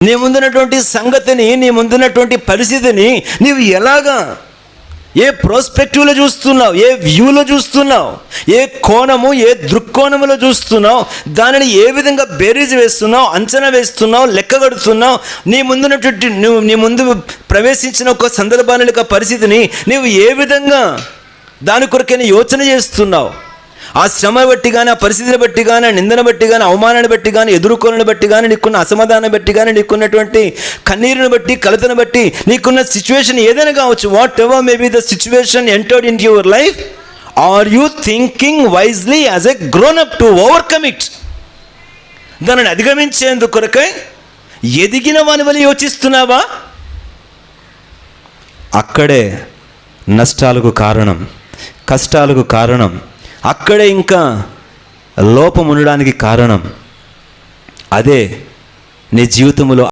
నీ ముందున్నటువంటి సంగతిని, నీ ముందున్నటువంటి పరిస్థితిని నీవు ఎలాగా, ఏ ప్రోస్పెక్టివ్లో చూస్తున్నావు, ఏ వ్యూలో చూస్తున్నావు, ఏ కోణము, ఏ దృక్కోణములో చూస్తున్నావు, దానిని ఏ విధంగా బేరీజ్ వేస్తున్నావు, అంచనా వేస్తున్నావు, లెక్కగడుతున్నావు. నీ ముందు ప్రవేశించిన ఒక సందర్భాన్ని, ఒక పరిస్థితిని నీవు ఏ విధంగా దాని కొరకైనా యోచన చేస్తున్నావు. ఆ శ్రమ బట్టి కానీ, ఆ పరిస్థితిని బట్టి కానీ, ఆ నిందన బట్టి కానీ, అవమానాన్ని బట్టి కానీ, ఎదుర్కొనని బట్టి కానీ, నీకున్న అసమాధానం బట్టి కానీ, నీకున్నటువంటి కన్నీరుని బట్టి, కలతను బట్టి, నీకున్న సిచ్యువేషన్ ఏదైనా కావచ్చు. Whatever may be the situation entered in your life, are you thinking wisely as a grown up to overcome it? దానిని అధిగమించేందుకు కొరకై ఎదిగిన వాని వల్ల యోచిస్తున్నావా? అక్కడే నష్టాలకు కారణం, కష్టాలకు కారణం, అక్కడే ఇంకా లోపం ఉండడానికి కారణం. అదే నీ జీవితంలో